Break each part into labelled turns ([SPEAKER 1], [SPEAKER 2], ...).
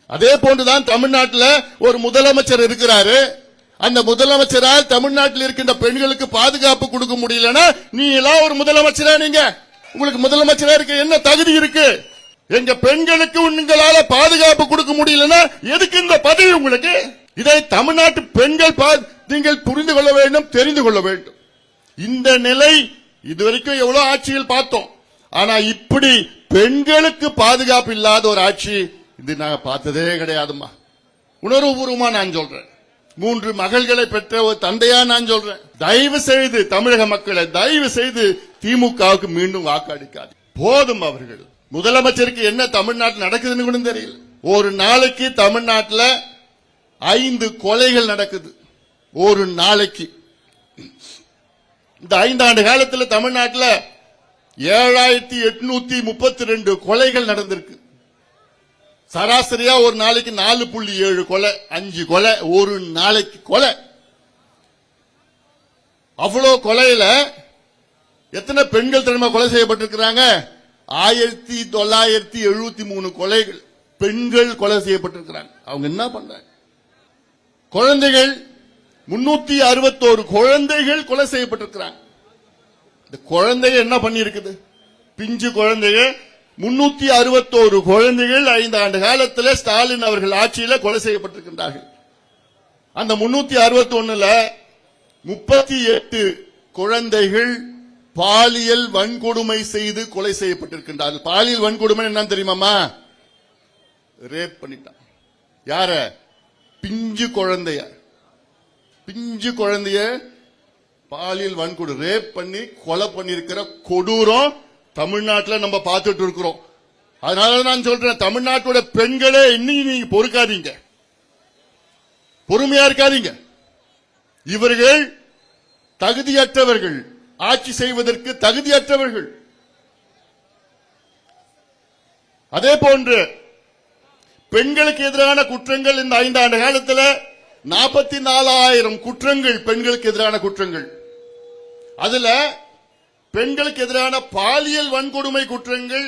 [SPEAKER 1] அதே போன்றுதான் தமிழ்நாட்டில் ஒரு முதலமைச்சர் இருக்கிறாரு. அந்த முதலமைச்சரால் தமிழ்நாட்டில் இருக்கின்ற பெண்களுக்கு பாதுகாப்பு கொடுக்க முடியலன்னா நீ எல்லாம் ஒரு முதலமைச்சரா? நீங்க உங்களுக்கு முதலமைச்சரா இருக்க என்ன தகுதி இருக்கு? எங்க பெண்களுக்கு உங்களால பாதுகாப்பு கொடுக்க முடியலன்னா எதுக்கு இந்த பதவி உங்களுக்கு? இதை தமிழ்நாட்டு பெண்கள் நீங்கள் புரிந்து கொள்ள வேண்டும், தெரிந்து கொள்ள வேண்டும். இந்த நிலை இதுவரைக்கும் எவ்வளவு ஆட்சிகள் பார்த்தோம். ஆனா இப்படி பெண்களுக்கு பாதுகாப்பு இல்லாத ஒரு ஆட்சி இது நாங்க பார்த்ததே கிடையாதுமா. உணர்வுபூர்வமா நான் சொல்றேன். 3 மகள்களை பெற்ற ஒரு தந்தையா நான் சொல்றேன். தயவு செய்து தமிழக மக்களை தயவு செய்து திமுகவுக்கு மீண்டும் வாக்களிக்காது. போதும். அவர்கள் முதலமைச்சருக்கு என்ன தமிழ்நாட்டில் நடக்குதுன்னு கூட தெரியல. ஒரு நாளைக்கு தமிழ்நாட்டில் 5 கொலைகள் நடக்குது. ஒரு நாளைக்கு. இந்த 5 ஆண்டு காலத்தில் தமிழ்நாட்டில் 7832 கொலைகள் நடந்திருக்கு. சராசரியா ஒரு நாளைக்கு 4.7 கொலை, 5 கொலை ஒரு நாளைக்கு கொலை. அவ்வளவு கொலையில எத்தனை பெண்கள் தெரியுமா கொலை செய்யப்பட்டிருக்கிறாங்க? 1973 கொலைகள் பெண்கள் கொலை செய்யப்பட்டிருக்கிறாங்க. அவங்க என்ன பண்றாங்க? குழந்தைகள் 361 குழந்தைகள் கொலை செய்யப்பட்டிருக்கிறாங்க. இந்த குழந்தைகள் என்ன பண்ணி இருக்குது? பிஞ்சு குழந்தைகள் 361 குழந்தைகள் 5 ஆண்டு காலத்தில் ஸ்டாலின் அவர்கள் ஆட்சியில் கொலை செய்யப்பட்டிருக்கின்றார்கள். அந்த 361ல 38 குழந்தைகள் பாலியல் வன்கொடுமை செய்து கொலை செய்யப்பட்டிருக்கின்றார்கள். பாலியல் வன்கொடுமை என்ன தெரியுமாமா? ரேப் பண்ணிட்டான். யார? பிஞ்சு குழந்தைய. பிஞ்சு குழந்தைய பாலியல் வன்கொடுமை ரேப் பண்ணி கொலை பண்ணிருக்கிற கொடூரம் தமிழ்நாட்டில் நம்ம பார்த்துட்டு இருக்கிறோம். அதனால நான் சொல்றேன், தமிழ்நாட்டோட பெண்களே இன்னைக்கு நீங்க பொறுக்காதீங்க, பொறுமையா இருக்காதீங்க. இவர்கள் தகுதியற்றவர்கள், ஆட்சி செய்வதற்கு தகுதியற்றவர்கள். அதே போன்று பெண்களுக்கு எதிரான குற்றங்கள் இந்த 5 ஆண்டு காலத்தில் 44,000 குற்றங்கள் பெண்களுக்கு எதிரான குற்றங்கள். அதுல பெண்களுக்கு எதிரான பாலியல் வன்கொடுமை குற்றங்கள்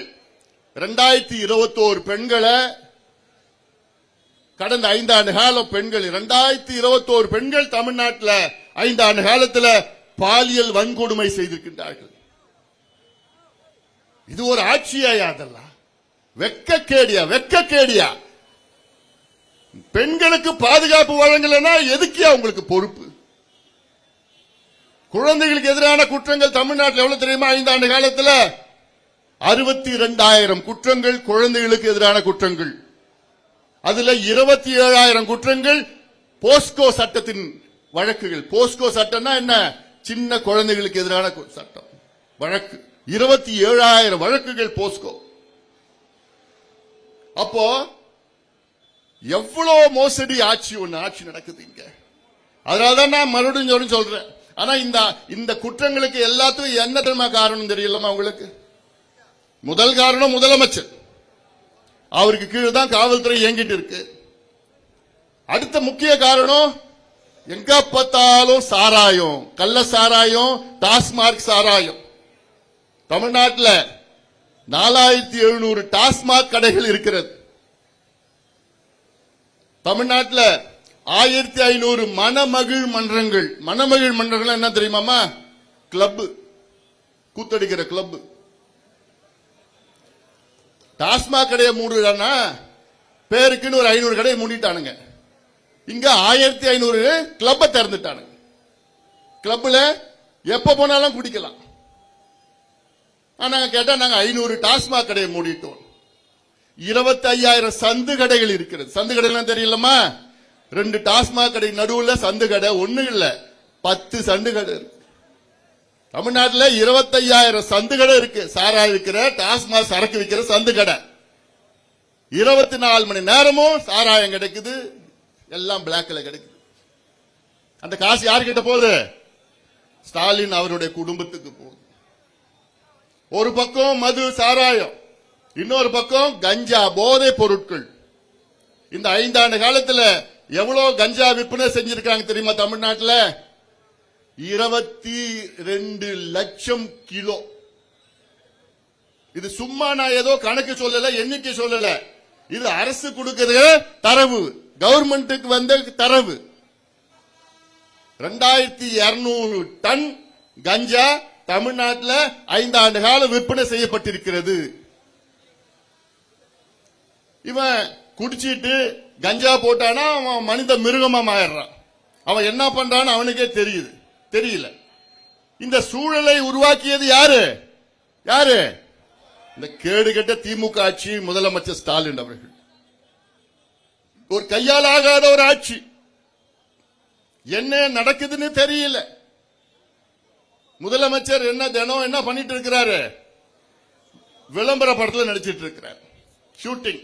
[SPEAKER 1] 2021 பெண்களை கடந்த 5 ஆண்டு காலம் பெண்கள் 2021 பெண்கள் தமிழ்நாட்டில் 5 ஆண்டு காலத்தில் பாலியல் வன்கொடுமை செய்திருக்கின்றார்கள். இது ஒரு ஆட்சியா? அதெல்லாம் வெட்கக்கேடியா? வெட்கக்கேடியா? பெண்களுக்கு பாதுகாப்பு வழங்கலன்னா எதுக்கியா உங்களுக்கு பொறுப்பு? குழந்தைகளுக்கு எதிரான குற்றங்கள் தமிழ்நாட்டில் எவ்வளவு தெரியுமா? 5 ஆண்டு காலத்தில் 62,000 குற்றங்கள் குழந்தைகளுக்கு எதிரான குற்றங்கள். அதுல 27,000 குற்றங்கள் போஸ்கோ சட்டத்தின் வழக்குகள். போஸ்கோ சட்டம்னா என்ன? சின்ன குழந்தைகளுக்கு எதிரான சட்டம் வழக்கு. 27,000 வழக்குகள் போஸ்கோ. அப்போ எவ்வளவு மோசடி ஆட்சி நடக்குது இங்க. அதனாலதான் நான் மறுபடியும் சொல்றேன். ஆனா இந்த குற்றங்களுக்கு எல்லாத்துக்கும் என்ன தெரியுமா காரணம் தெரியலமா உங்களுக்கு? முதல் காரணம் முதலமைச்சர். அவருக்கு கீழே தான் காவல்துறை இயங்கிட்டு இருக்கு. அடுத்த முக்கிய காரணம் எங்க பார்த்தாலும் சாராயம், கள்ள சாராயம், டாஸ்மாக் சாராயம். தமிழ்நாட்டில் 4700 டாஸ்மாக் கடைகள் இருக்கிறது. தமிழ்நாட்டில் 1500 மணமகிழ் மன்றங்கள். மணமகிழ் மன்றங்கள் என்ன தெரியுமாமா? கிளப், கூத்தடிக்கிற கிளப். டாஸ்மாக் கடையை மூடுறானா பேருக்குன்னு ஒரு 500 கடையை மூடிட்டானுங்க. இங்க 1500 கிளப்ப திறந்துட்டானுங்க. கிளப்ல எப்ப போனாலும் குடிக்கலாம். ஆனா கேட்டா நாங்க 500 டாஸ்மாக் கடையை மூடிட்டோம். 25,000 சந்து கடைகள் இருக்கிறது. சந்து கடைகள் தெரியலமா? 2 டாஸ்மாக் கடை நடுவுல சந்து கடை. ஒண்ணு இல்ல, 10 சந்து கடை இருக்கு. தமிழ்நாட்டில் 25,000 சந்து கடை இருக்கு. சாராயம் விற்கிற, டாஸ்மாக் சரக்கு விற்கிற சந்து கடை. 24 மணி நேரமும் சாராயம் கிடைக்குது. எல்லாம் பிளாக்ல கிடைக்குது. அந்த காசு யாருக்கிட்ட போகுது? ஸ்டாலின் அவருடைய குடும்பத்துக்கு போகுது. ஒரு பக்கம் மது சாராயம், இன்னொரு பக்கம் கஞ்சா, போதை பொருட்கள். இந்த 5 ஆண்டு காலத்தில் எவ்வளவு கஞ்சா விற்பனை செஞ்சிருக்காங்க தெரியுமா? தமிழ்நாட்டில் 22 லட்சம் கிலோ. இது சும்மா நான் ஏதோ கணக்கு சொல்லல, எண்ணிக்கை சொல்லல. இது அரசு கொடுக்கிற தரவு, கவர்மெண்ட்டுக்கு வந்த தரவு. 2200 டன் கஞ்சா தமிழ்நாட்டில் 5 ஆண்டு கால விற்பனை செய்யப்பட்டிருக்கிறது. இவன் குடிச்சிட்டு கஞ்சா போட்டானா அவன் மனித மிருகமா மாறிடுறான். அவன் என்ன பண்றான்னு அவனுக்கே தெரியல. இந்த சூழலை உருவாக்கியது யாரு? இந்த கேடுகெட்ட திமுக ஆட்சி, முதலமைச்சர் ஸ்டாலின் அவர்கள். ஒரு கையால் ஆகாத ஒரு ஆட்சி. என்ன நடக்குதுன்னு தெரியல. முதலமைச்சர் தினம் என்ன பண்ணிட்டு இருக்கிறாரு? விளம்பர படத்தில் நடிச்சிட்டு இருக்கிறார். ஷூட்டிங்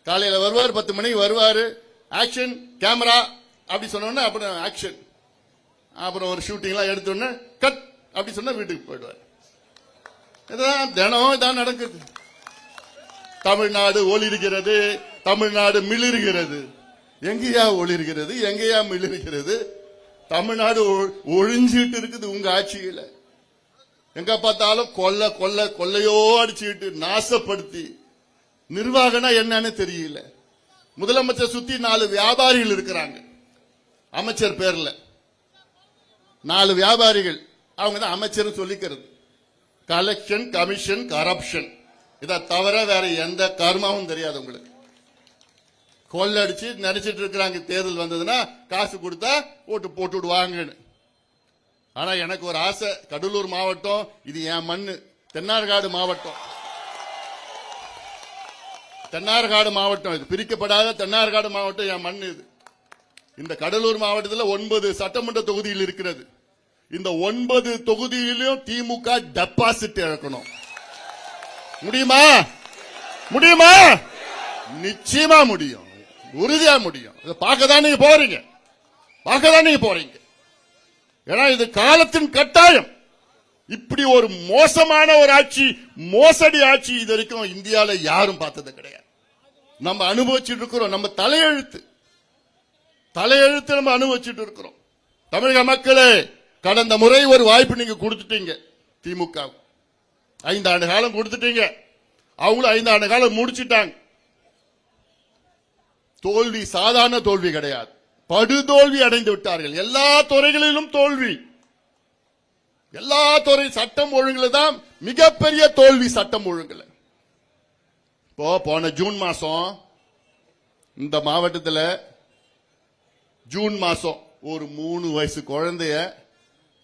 [SPEAKER 1] காலையில வருவார், 10 மணிக்கு வருவாரு. ஆக்ஷன் கேமரா அப்படி சொன்ன அப்புறம் ஆக்ஷன், அப்புறம் ஒரு ஷூட்டிங் எல்லாம் எடுத்தோன்னு கட் அப்படி சொன்னா வீட்டுக்கு போயிடுவார். இதான் தினம் இதான் நடக்குது. தமிழ்நாடு ஒளிர்கிறது, தமிழ்நாடு மிளிர்கிறது. எங்கேயா ஒளிர்கிறது, எங்கேயா மிளிர்கிறது? தமிழ்நாடு ஒழிஞ்சிட்டு இருக்குது உங்க ஆட்சியில. எங்க பார்த்தாலும் கொள்ளையோ அடிச்சுட்டு நாசப்படுத்தி, நிர்வாகம்னா என்னன்னு தெரியல. முதலமைச்சர் சுத்தி 4 வியாபாரிகள் இருக்கிறாங்க. அமைச்சர் பேர்ல 4 வியாபாரிகள். அவங்க தான் அமைச்சர் சொல்லிக்கிறது. Collection, commission, corruption. இதை தவிர வேற எந்த கர்மாவும் தெரியாது உங்களுக்கு. கொள்ளடிச்சு நினைச்சிட்டு இருக்கிறாங்க. தேர்தல் வந்ததுன்னா காசு கொடுத்தா ஓட்டு போட்டு விடுவாங்கன்னு. ஆனா எனக்கு ஒரு ஆசை, கடலூர் மாவட்டம் இது என் மண்ணு, தென்னார்காடு மாவட்டம். தென்னார்காடு மாவட்டம் இது பிரிக்கப்படாத தென்னார்காடு மாவட்டம் என் மண்ணு இது. இந்த கடலூர் மாவட்டத்தில் 9 சட்டமன்ற தொகுதியில் இருக்கிறது. இந்த 9 தொகுதியிலும் திமுக டெபாசிட் இழக்கணும். முடியுமா? நிச்சயமா முடியும், உறுதியா முடியும். பார்க்கதான் நீங்க போறீங்க. ஏன்னா இது காலத்தின் கட்டாயம். இப்படி ஒரு மோசமான ஒரு ஆட்சி, மோசடி ஆட்சி இது வரைக்கும் இந்தியாவில் யாரும் பார்த்தது கிடையாது. நம்ம அனுபவிச்சுட்டு இருக்கிறோம். நம்ம தலையெழுத்து நம்ம அனுபவிச்சுட்டு இருக்கிறோம். தமிழக மக்களே, கடந்த முறை ஒரு வாய்ப்பு நீங்க கொடுத்துட்டீங்க. திமுக 5 ஆண்டு காலம் கொடுத்துட்டீங்க. அவங்களும் 5 ஆண்டு காலம் முடிச்சிட்டாங்க. தோல்வி சாதாரண தோல்வி கிடையாது, படுதோல்வி அடைந்து விட்டார்கள். எல்லா துறைகளிலும் தோல்வி. எல்லா துறை சட்டம் ஒழுங்குல தான் மிகப்பெரிய தோல்வி. சட்டம் ஒழுங்குல போன ஜூன் மாசம் இந்த மாவட்டத்தில் ஜூன் மாசம் ஒரு 3 வயசு குழந்தைய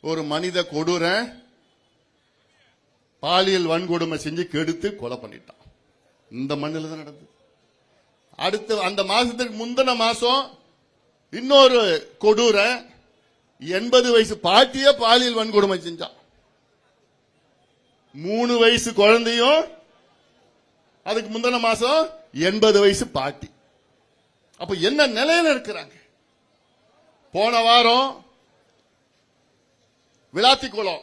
[SPEAKER 1] ஒரு மனித கொடூர பாலியல் வன்கொடுமை செஞ்சு கெடுத்து கொலை பண்ணிட்டான். இந்த மண்ணில் தான் நடந்தது. அடுத்து அந்த மாசத்துக்கு முந்தின மாசம் இன்னொரு கொடூர 80 வயசு பாட்டிய பாலியல் வன்கொடுமை செஞ்சான். 3 வயசு குழந்தையும் அதுக்கு முந்தின மாசம் 80 வயசு பாட்டி. அப்ப என்ன நிலையில இருக்கிறாங்க? போன வாரம் விளாத்திக்குளம்,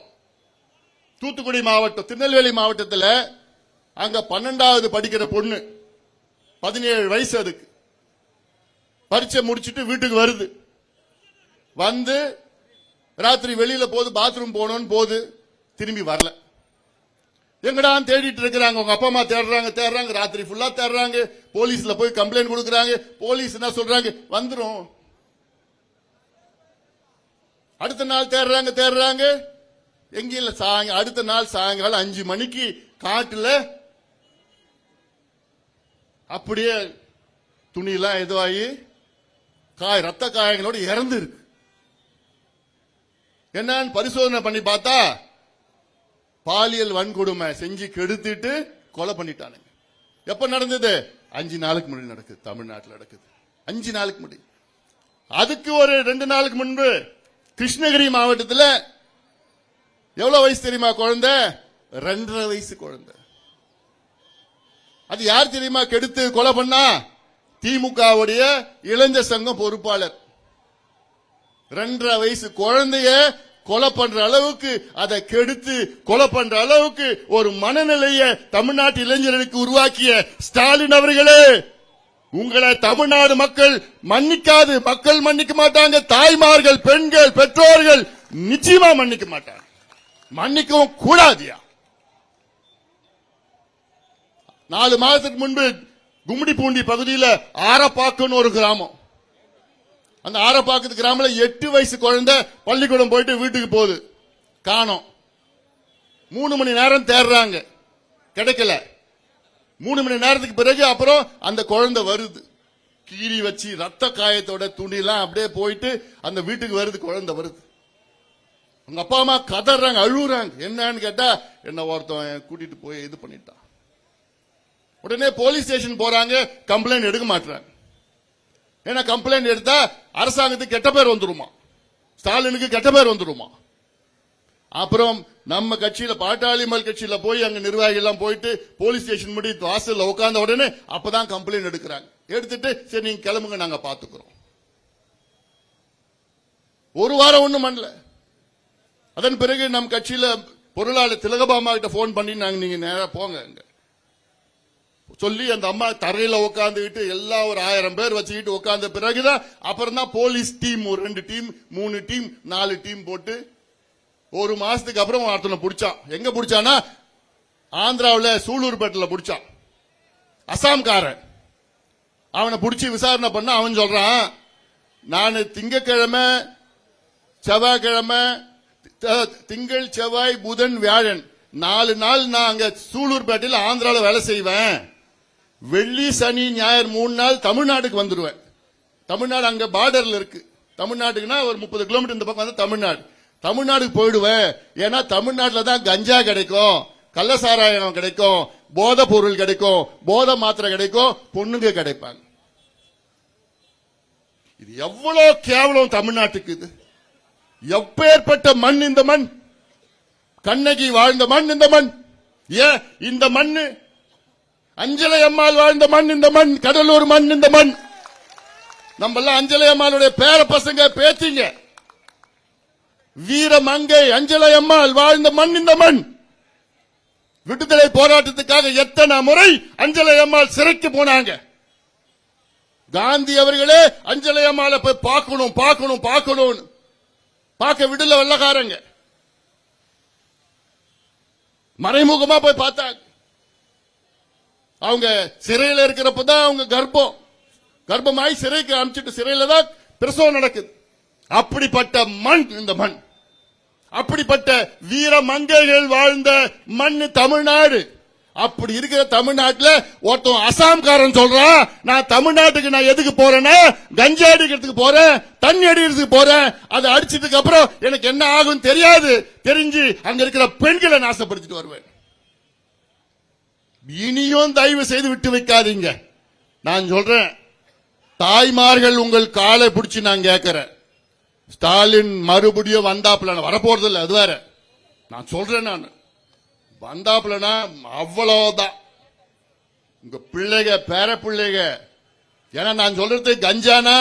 [SPEAKER 1] தூத்துக்குடி மாவட்டம், திருநெல்வேலி மாவட்டத்தில் அங்க 12வது படிக்கிற பொண்ணு 17 வயசு, அதுக்கு பரீட்சை முடிச்சிட்டு வீட்டுக்கு வருது. வந்து ராத்திரி வெளியில போது, பாத்ரூம் போனோன்னு போது, திரும்பி வரல. எங்கடா தேடிட்டு இருக்கிறாங்க. உங்க அப்பா அம்மா தேடுறாங்க, ராத்திரி ஃபுல்லா தேடுறாங்க. போலீஸ்ல போய் கம்ப்ளைண்ட் கொடுக்கறாங்க. போலீஸ் என்ன சொல்றாங்க? வந்துரும். அடுத்த நாள் தேடுறாங்க, எங்க இல்ல. அடுத்த நாள் சாயங்காலம் 5 மணிக்கு காட்டுல அப்படியே துணியெல்லாம் எதுவாகி ரத்த காயங்களோட இறந்து இருக்கு. என்னன்னு பரிசோதனை பண்ணி பார்த்தா பாலியல் வன்கொடுமை செஞ்சு கெடுத்துட்டு கொலை பண்ணிட்டானுங்க. எப்ப நடந்தது? 5 நாளுக்கு முன்னாடி நடக்குது. தமிழ்நாட்டில் நடக்குது 5 நாளுக்கு முன்னாடி. அதுக்கு ஒரு 2 நாளுக்கு முன்பு கிருஷ்ணகிரி மாவட்டத்தில் எவ்வளவு வயசு தெரியுமா குழந்தை? 2.5 வயசு குழந்தை. அது யார் தெரியுமா கெடுத்து கொலை பண்ணா? திமுகவுடைய இளைஞர் சங்கம் பொறுப்பாளர். 2.5 வயசு குழந்தைய கொலை பண்ற அளவுக்கு, அதை கெடுத்து கொலை பண்ற அளவுக்கு ஒரு மனநிலையை தமிழ்நாட்டு இளைஞர்களுக்கு உருவாக்கிய ஸ்டாலின் அவர்களே, உங்களை தமிழ்நாடு மக்கள் மன்னிக்காது. மக்கள் மன்னிக்க மாட்டாங்க. தாய்மார்கள், பெண்கள், பெற்றோர்கள் நிச்சயமா மன்னிக்க மாட்டாங்க. மன்னிக்கவும் கூடாதியா. 4 மாதத்துக்கு முன்பு கும்மிடிப்பூண்டி பகுதியில ஆரப்பாக்குன்னு ஒரு கிராமம். அந்த ஆரப்பாக்கத்து கிராமத்துல 8 வயசு குழந்தை பள்ளிக்கூடம் போயிட்டு வீட்டுக்கு போகுது, காணோம். 3 மணி நேரம் தேடுறாங்க, கிடைக்கல. 3 மணி நேரத்துக்கு பிறகு அப்புறம் அந்த குழந்தை வருது, கீறி வச்சு ரத்த காயத்தோட துணிலாம் அப்படியே போயிட்டு அந்த வீட்டுக்கு வருது, குழந்தை வருது. உங்க அப்பா அம்மா கதறாங்க, அழுகுறாங்க. என்னன்னு கேட்டா, என்ன ஒருத்தன் கூட்டிட்டு போய் இது பண்ணிட்டான். உடனே போலீஸ் ஸ்டேஷன் போறாங்க, கம்ப்ளைண்ட் எடுக்க மாட்டாங்க. ஏன்னா கம்ப்ளைண்ட் எடுத்தா அரசாங்கத்துக்கு கெட்ட பேர் வந்துருமா, ஸ்டாலினுக்கு கெட்ட பேர் வந்துருமா. அப்புறம் நம்ம கட்சியில பாட்டாளி மல் கட்சியில போய் அங்க நிர்வாகிகள் எல்லாம் போயிட்டு போலீஸ் ஸ்டேஷன் முடி வாசல்ல உட்கார்ந்த உடனே அப்பதான் கம்ப்ளைண்ட் எடுக்கிறாங்க. எடுத்துட்டு சரி நீங்க கிளம்புங்க, நாங்க பாத்துக்கிறோம். ஒரு வாரம் ஒண்ணும் பண்ணல. அதன் பிறகு நம் கட்சியில பொருளாளர் திலகபாமா கிட்ட போன் பண்ணி நாங்க நீங்க நேரா போங்க சொல்லி அந்த அம்மா தரையில உட்காந்துக்கிட்டு எல்லாம் ஒரு 1000 பேர் வச்சுக்கிட்டு உட்கார்ந்த பிறகுதான் அப்புறம் தான் போலீஸ் டீம் ஒரு 2 டீம் 3 டீம் 4 டீம் போட்டு ஒரு மாசத்துக்கு அப்புறம் ஒருத்தனை பிடிச்சான். எங்க பிடிச்சானா ஆந்திராவில் சூலூர்பேட்டில் பிடிச்சான், அசாம்காரன். அவனை பிடிச்சி விசாரணை பண்ண அவன் சொல்றான், நான் திங்கக்கிழமை செவ்வாய்க்கிழமை திங்கள் செவ்வாய் புதன் வியாழன் 4 நாள் நான் அங்க சூலூர்பேட்டையில் ஆந்திராவில் வேலை செய்வேன். வெள்ளி சனி ஞாயிறு 3 நாள் தமிழ்நாட்டுக்கு வந்துருவேன். தமிழ்நாடு அங்க பார்டர்ல இருக்கு. தமிழ்நாட்டுக்குன்னா ஒரு 30 கிலோமீட்டர் இந்த பக்கம் வந்து தமிழ்நாடு. தமிழ்நாடுக்கு போயிடுவேன். ஏன்னா தமிழ்நாட்டில் தான் கஞ்சா கிடைக்கும், கள்ளசாராயம் கிடைக்கும், போதை பொருள் கிடைக்கும், போதை மாத்திரை கிடைக்கும், பொண்ணுங்க கிடைப்பாங்க. இது எவ்வளவு கேவலம் தமிழ்நாட்டுக்கு. இது எப்பேற்பட்ட மண் இந்த மண். கண்ணகி வாழ்ந்த மண் இந்த மண். ஏன் இந்த மண், அஞ்சலை அம்மாள் வாழ்ந்த மண் இந்த மண், கடலூர் மண் இந்த மண். நம்ம எல்லாம் அஞ்சலை அம்மாளுடைய பேர பசங்க பேத்திங்க. வீர மங்கை அஞ்சலை அம்மாள் வாழ்ந்த மண் இந்த மண். விடுதலை போராட்டத்துக்காக எத்தனை முறை அஞ்சலை அம்மாள் சிறைக்கு போனாங்க. காந்தி அவர்களே அஞ்சலை அம்மாளை போய் பார்க்கணும் பார்க்கணும் பார்க்கணும் பார்க்க விடல வெள்ளக்காரங்க. மறைமுகமா போய் பார்த்தாங்க. அவங்க சிறையில் இருக்கிறப்பதான் அவங்க கர்ப்பமாய் சிறைக்கு அனுப்பிச்சிட்டு சிறையில தான் பிரசவம் நடக்குது. அப்படிப்பட்ட மண் இந்த மண். அப்படிப்பட்ட வீர மங்கைகள் வாழ்ந்த மண் தமிழ்நாடு. அப்படி இருக்கிற தமிழ்நாட்டில் ஒருத்தன் அசாம்காரன் சொல்றான், நான் தமிழ்நாட்டுக்கு நான் எதுக்கு போறேன்னா கஞ்சா அடிக்கிறதுக்கு போறேன், தண்ணி அடிக்கிறதுக்கு போறேன். அதை அடிச்சதுக்கு அப்புறம் எனக்கு என்ன ஆகும் தெரியாது, தெரிஞ்சு அங்க இருக்கிற பெண்களை நாசப்படுத்திட்டு வருவேன். இனியும் தயவு செய்து விட்டு வைக்காதீங்க. நான் சொல்றேன், தாய்மார்கள் உங்கள் காலை பிடிச்சி நான் கேட்கிறேன். ஸ்டாலின் மறுபடியும் வந்தாப்புல வரப்போறது இல்லை, அது வேற. நான் சொல்றேன், நான் வந்தாப்புலனா அவ்வளவுதான் உங்க பிள்ளைங்க பேர பிள்ளைங்க. ஏன்னா நான் சொல்றது கஞ்சானா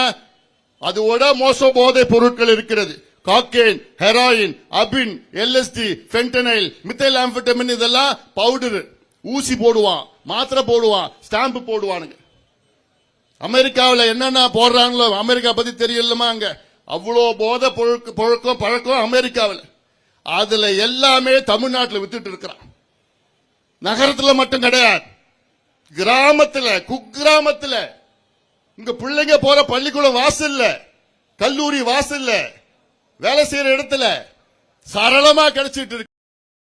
[SPEAKER 1] அதோட மோச போதை பொருட்கள் இருக்கிறது. காக்கேன், ஹெராயின், அபின், எல்எஸ்டி, பென்டனைல், மித்தைல் ஆம்பெட்டமின், இதெல்லாம் பவுடர். ஊசி போடுவான், மாத்திரை போடுவான், ஸ்டாம்பு போடுவானுங்க. அமெரிக்காவில் என்னென்ன போடுறாங்களோ அமெரிக்கா பத்தி தெரியலமா, அங்க அவ்வளோ போதை பழக்கம் அமெரிக்காவில். அதுல எல்லாமே தமிழ்நாட்டில் வித்துட்டு இருக்கிறான். நகரத்தில் மட்டும் கிடையாது, கிராமத்தில் குக்கிராமத்தில் இங்க பிள்ளைங்க போற பள்ளிக்கூடம் வாசல்ல, கல்லூரி வாசல்ல, வேலை செய்யற இடத்துல சரளமா கிடைச்சிட்டு இருக்கு.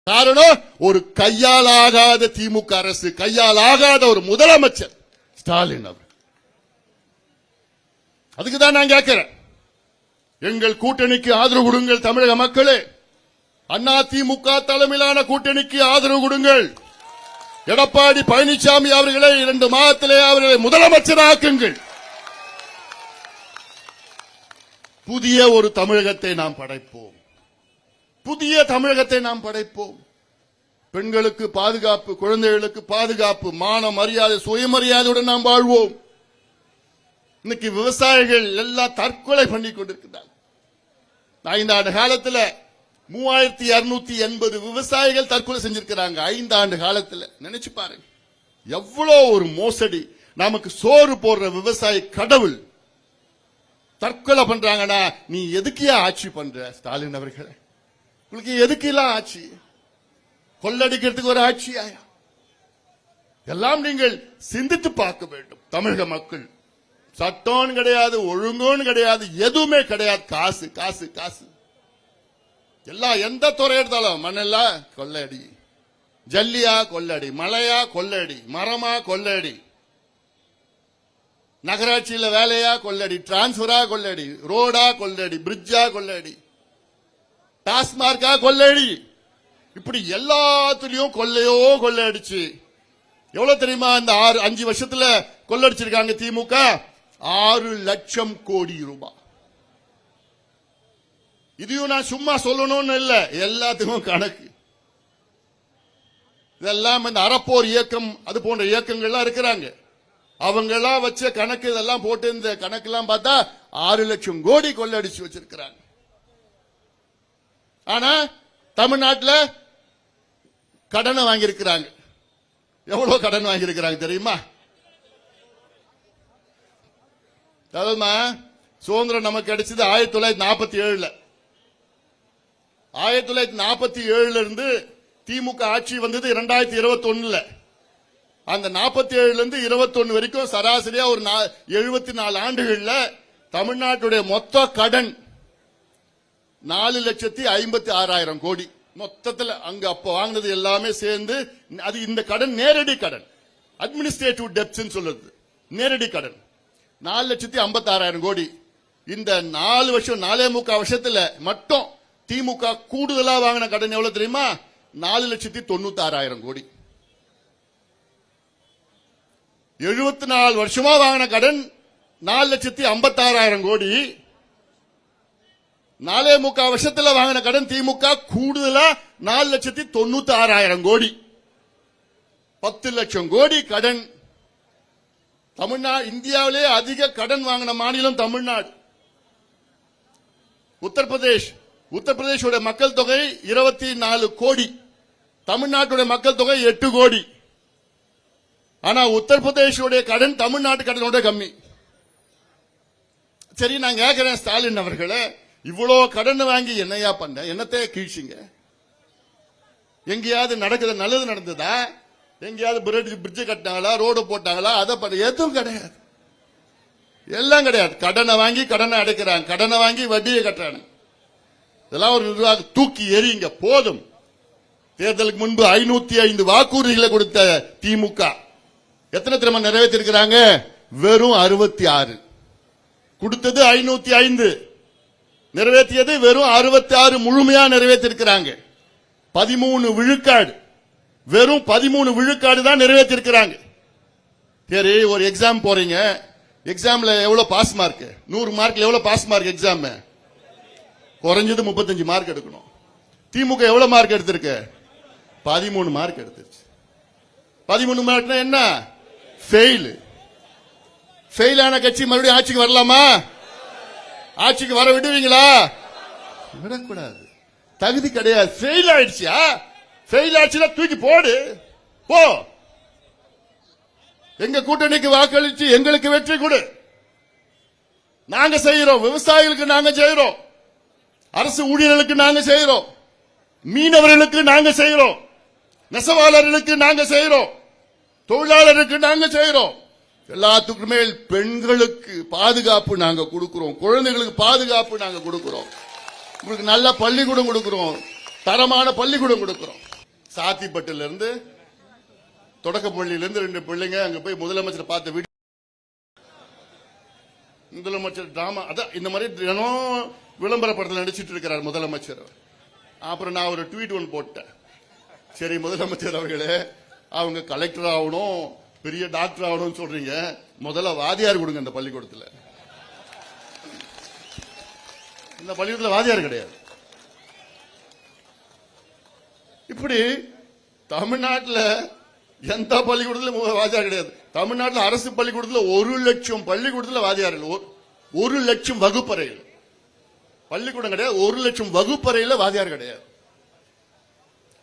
[SPEAKER 1] காரணம், ஒரு கையால் ஆகாத திமுக அரசு, கையால் ஆகாத ஒரு முதலமைச்சர் ஸ்டாலின் அவர். அதுக்குதான் நான் கேட்கிறேன், எங்கள் கூட்டணிக்கு ஆதரவு கொடுங்கள் தமிழக மக்களே. அண்ணா திமுக தலைமையிலான கூட்டணிக்கு ஆதரவு கொடுங்கள். எடப்பாடி பழனிசாமி அவர்களை 2 மாதத்திலே அவர்களை முதலமைச்சராக்குங்கள். புதிய ஒரு தமிழகத்தை நாம் படைப்போம். புதிய தமிழகத்தை நாம் படைப்போம். பெண்களுக்கு பாதுகாப்பு, குழந்தைகளுக்கு பாதுகாப்பு, மான மரியாதை, சுயமரியாதையுடன் நாம் வாழ்வோம். இன்னைக்கு விவசாயிகள் எல்லாம் தற்கொலை பண்ணி கொண்டிருக்கிறார். 5 ஆண்டு காலத்தில் 3280 விவசாயிகள் தற்கொலை செஞ்சிருக்கிறாங்க. 5 ஆண்டு காலத்தில் நினைச்சு பாருங்க, எவ்வளவு ஒரு மோசடி. நமக்கு சோறு போடுற விவசாயி கடவுள் தற்கொலை பண்றாங்கன்னா, நீ எதுக்கு ஆட்சி பண்ற ஸ்டாலின் அவர்களே? உங்களுக்கு எதுக்கு எல்லாம் ஆட்சி? கொள்ளடிக்கிறதுக்கு ஒரு ஆட்சியா? எல்லாம் நீங்கள் சிந்தித்து பார்க்க வேண்டும். தமிழக மக்கள் சட்டம் கிடையாது, ஒழுங்கும் கிடையாது, எதுவுமே கிடையாது. காசு காசு காசு. எல்லாம் எந்த துறை எடுத்தாலும் மண்ணெல்லாம் கொள்ளடி, ஜல்லியா கொள்ளடி, மலையா கொள்ளடி, மரமா கொள்ளடி, நகராட்சியில வேலையா கொள்ளடி, டிரான்ஸ்பரா கொள்ளடி, ரோடா கொள்ளடி, பிரிட்ஜா கொள்ளடி, டாஸ்மார்க்கா கொள்ளடி, இப்படி எல்லாத்துலயும் கொள்ளையோ கொள்ளடிச்சு எவ்வளவு தெரியுமா? இந்த 5 வருஷத்துல கொள்ளடிச்சிருக்காங்க திமுக 6 லட்சம் கோடி ரூபாய். இதையும் நான் சும்மா சொல்லணும்னு இல்ல, எல்லாத்துக்கும் கணக்கு. இதெல்லாம் இந்த அறப்போர் இயக்கம் அது போன்ற இயக்கங்கள்லாம் இருக்கிறாங்க, அவங்க எல்லாம் வச்ச கணக்கு. இதெல்லாம் போட்டு இந்த கணக்கு எல்லாம் பார்த்தா 6 லட்சம் கோடி கொள்ளடிச்சு வச்சிருக்கிறாங்க. ஆனா தமிழ்நாட்டில் கடனை வாங்கியிருக்கிறாங்க. எவ்வளவு கடன் வாங்கியிருக்கிறாங்க தெரியுமா? சுதந்திரம் நமக்கு கிடைச்சது 1947. 1947 இருந்து திமுக ஆட்சி வந்தது 2021. அந்த 47 இருந்து 21 வரைக்கும் சராசரியா ஒரு 74 ஆண்டுகள்ல தமிழ்நாட்டுடைய மொத்த கடன் 4,56,000 கோடி. மொத்தத்தில் அங்க அப்ப வாங்கினது எல்லாமே சேர்ந்து அது இந்த கடன் நேரடி கடன், அட்மினிஸ்ட்ரேட்டிவ் டெப்ட்ஸ் சொல்லுது. நேரடி கடன் 4,56,000 கோடி. இந்த 4 வருஷம் 4.25 வருஷத்துல மட்டும் திமுக கூடுதலா வாங்கின கடன் எவ்வளவு தெரியுமா? 4,96,000 கோடி. 74 வருஷமா வாங்கின கடன் 4,56,000 கோடி. 4.25 வருஷத்துல வாங்கின கடன் திமுக கூடுதலா 4,96,000 கோடி. 10 லட்சம் கோடி கடன். தமிழ்நாடு இந்தியாவிலே அதிக கடன் வாங்கின மாநிலம் தமிழ்நாடு. உத்தரப்பிரதேஷோட மக்கள் தொகை 24 கோடி, தமிழ்நாட்டுடைய மக்கள் தொகை 8 கோடி. ஆனா உத்தரப்பிரதேஷோட கடன் தமிழ்நாட்டு கடனோட கம்மி. சரி, நான் கேட்கிறேன் ஸ்டாலின் அவர்களே, இவ்வளவு கடன் வாங்கி என்னையா பண்ண? என்னத்தைய கீழ்ச்சிங்க? எங்கேயாவது நடக்குது நல்லது நடந்ததா? எங்கேயாவது பிரிட்ஜ் கட்டினாங்களா, ரோடு போட்டாங்களா? அதை எதுவும் கிடையாது, எல்லாம் கிடையாது. கடனை வாங்கி கடனை அடைக்கிறாங்க, கடனை வாங்கி வட்டியை கட்டுறாங்க. இதெல்லாம் ஒரு நிர்வாகம். தூக்கி எறிங்க போதும். தேர்தலுக்கு முன்பு 505 வாக்குறுதிகளை கொடுத்த திமுக எத்தனை திறமை நிறைவேற்றிருக்கிறாங்க? வெறும் 66. கொடுத்தது 505, நிறைவேற்றியது வெறும் 66. முழுமையா நிறைவேற்றிருக்கிறாங்க. 13 விழுக்காடு, வெறும் 13 விழுக்காடு தான் நிறைவேற்றிருக்கிறாங்க. சரி, ஒரு எக்ஸாம் போறீங்க, எக்ஸாம்ல எவ்வளவு பாஸ் மார்க்? 100 மார்க்ல எவ்வளவு பாஸ் மார்க்? எக்ஸாம் குறைஞ்சது 35 மார்க் எடுக்கணும். திமுக எவ்வளவு மார்க் எடுத்திருக்கு? 13 மார்க் எடுத்துருச்சு. 13 மார்க்னா என்ன? ஃபெயில். ஃபெயிலான கட்சி மறுபடியும் ஆட்சிக்கு வரலாமா? ஆட்சிக்கு வர விடுவீங்களா? விடக்கூடாது, தகுதி கிடையாது. ஃபெயில் ஆயிடுச்சியா? ஃபெயில் ஆயிடுச்சுன்னா தூக்கி போடு, போ. எங்க கூட்டணிக்கு வாக்களிச்சு எங்களுக்கு வெற்றி கொடு. நாங்க செய்யறோம், விவசாயிகளுக்கு நாங்க செய்யறோம், அரசு ஊழியர்களுக்கு நாங்க செய்யறோம், மீனவர்களுக்கு நாங்க செய்யறோம், நெசவாளர்களுக்கு நாங்க செய்யறோம், தொழிலாளருக்கு நாங்க செய்யறோம். எல்லாத்துக்குமே பெண்களுக்கு பாதுகாப்பு நாங்க கொடுக்கிறோம், குழந்தைகளுக்கு பாதுகாப்பு நாங்க கொடுக்கிறோம், உங்களுக்கு நல்ல பள்ளிக்கூடம் கொடுக்கிறோம், தரமான பள்ளிக்கூடம் கொடுக்கிறோம். சாத்திப்பட்டுல இருந்து தொடக்கப்பள்ளியிலிருந்து 2 பிள்ளைங்க அங்க போய் முதலமைச்சர் பார்த்த வீடியோ, முதலமைச்சர் டிராமா அதான் இந்த மாதிரி தினம் விளம்பர படத்தில் நடிச்சிட்டு இருக்கிறார் முதலமைச்சர். அப்புறம் நான் ஒரு ட்வீட் ஒன்று போட்டேன். சரி முதலமைச்சர் அவர்களே, அவங்க கலெக்டர் ஆகணும், பெரிய டாக்டர் ஆகணும்னு சொல்றீங்க, முதல்ல வாதியார் கொடுங்க. இந்த பள்ளிக்கூடத்தில், இந்த பள்ளிக்கூடத்தில் வாதியார் கிடையாது. இப்படி தமிழ்நாட்டில் எந்த பள்ளிக்கூடத்தில் வாதியார் கிடையாது. தமிழ்நாட்டில் அரசு பள்ளிக்கூடத்தில் 1 லட்சம் பள்ளிக்கூடத்தில் வாதியார்கள், 1 லட்சம் வகுப்பறைகள். பள்ளிக்கூடம் கிடையாது, 1 லட்சம் வகுப்பறையில் வாதியார் கிடையாது.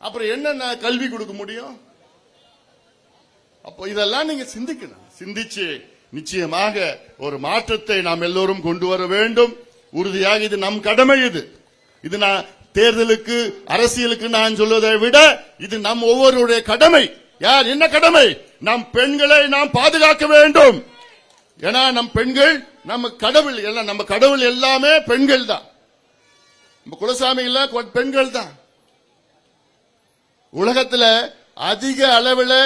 [SPEAKER 1] அப்புறம் என்ன கல்வி கொடுக்க முடியும்? அப்போ இதெல்லாம் நீங்க சிந்திக்கணும். சிந்திச்சு நிச்சயமாக ஒரு மாற்றத்தை நாம் எல்லோரும் கொண்டு வர வேண்டும். உறுதியாக இது நம் கடமை. இது நான் தேர்தலுக்கு அரசியலுக்கு நான் சொல்வதை விட இது நம் ஒவ்வொருடைய கடமை. யார் என்ன கடமை? நம் பெண்களை நாம் பாதுகாக்க வேண்டும். ஏன்னா நம் பெண்கள் நம்ம கடவுள், நம்ம கடவுள் எல்லாமே பெண்கள் தான். நம்ம குலசாமி இல்ல பெண்கள் தான். உலகத்துல அதிக அளவில்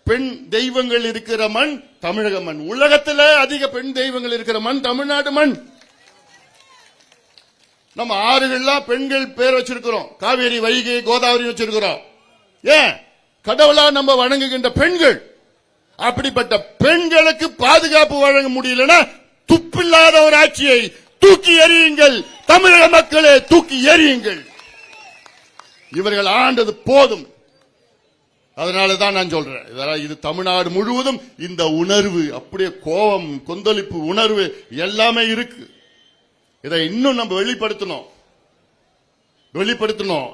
[SPEAKER 1] பெண் தெய்வங்கள் இருக்கிற மண் தமிழக மண். உலகத்துல அதிக பெண் தெய்வங்கள் இருக்கிற மண் தமிழ்நாடு மண். நம்ம ஆறுகள்லாம் பெண்கள் பேர் வச்சிருக்கிறோம். காவேரி, வைகை, கோதாவரி வச்சிருக்கிறோம். ஏன்? கடவுளா நம்ம வணங்குகின்ற பெண்கள். அப்படிப்பட்ட பெண்களுக்கு பாதுகாப்பு வழங்க முடியலன்னா துப்பில்லாத ஒரு ஆட்சியை தூக்கி எறியுங்கள். தமிழக மக்களே தூக்கி எறியுங்கள். இவர்கள் ஆண்டது போதும். அதனாலதான் நான் சொல்றேன், இது தமிழ்நாடு முழுவதும் இந்த உணர்வு, அப்படியே கோபம், கொந்தளிப்பு உணர்வு எல்லாமே இருக்கு. இதை இன்னும் நம்ம வெளிப்படுத்தணும்.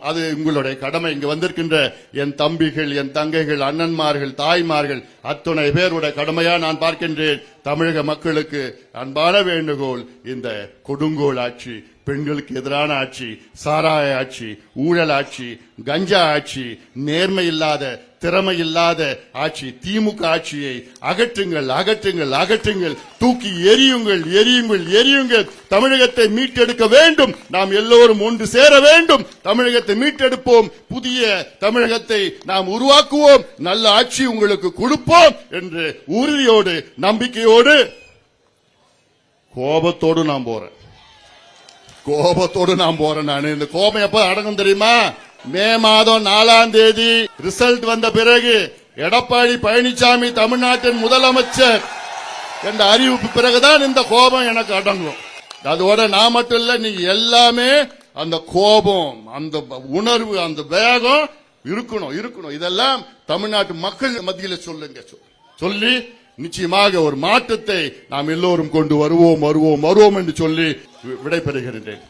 [SPEAKER 1] அது உங்களுடைய கடமை. இங்க வந்திருக்கின்ற என் தம்பிகள், என் தங்கைகள், அண்ணன்மார்கள், தாய்மார்கள் அத்துணை பேருடைய கடமையா நான் பார்க்கின்றேன். தமிழக மக்களுக்கு அன்பான வேண்டுகோள், இந்த கொடுங்கோல் ஆட்சி, பெண்களுக்கு எதிரான ஆட்சி, சாராய ஆட்சி, ஊழல் ஆட்சி, கஞ்சா ஆட்சி, நேர்மை இல்லாத, திறமை இல்லாத ஆட்சி, திமுக ஆட்சியை அகற்றுங்கள், அகற்றுங்கள், அகற்றுங்கள். தூக்கி எரியுங்கள், எரியுங்கள், எரியுங்கள். தமிழகத்தை மீட்டெடுக்க வேண்டும். நாம் எல்லோரும் ஒன்று சேர வேண்டும். தமிழகத்தை மீட்டெடுப்போம். புதிய தமிழகத்தை நாம் உருவாக்குவோம். நல்ல ஆட்சி உங்களுக்கு கொடுப்போம் என்று உறுதியோடு, நம்பிக்கையோடு, கோபத்தோடு நான் போறேன். நான் இந்த கோபம் எப்ப அடங்கும் தெரியுமா? மே மாதம் 4ஆம் தேதி ரிசல்ட் வந்த பிறகு எடப்பாடி பழனிசாமி தமிழ்நாட்டின் முதலமைச்சர் என்ற அறிவிப்பு பிறகுதான் இந்த கோபம் எனக்கு அடங்கும். அதோட நான் மட்டும் இல்ல, நீங்க எல்லாமே அந்த கோபம், அந்த உணர்வு, அந்த வேகம் இருக்கணும். இதெல்லாம் தமிழ்நாட்டு மக்கள் மத்தியில் சொல்லுங்க. சொல்லி நிச்சயமாக ஒரு மாற்றத்தை நாம் எல்லோரும் கொண்டு வருவோம் என்று சொல்லி விடைபெறுகிறேன்.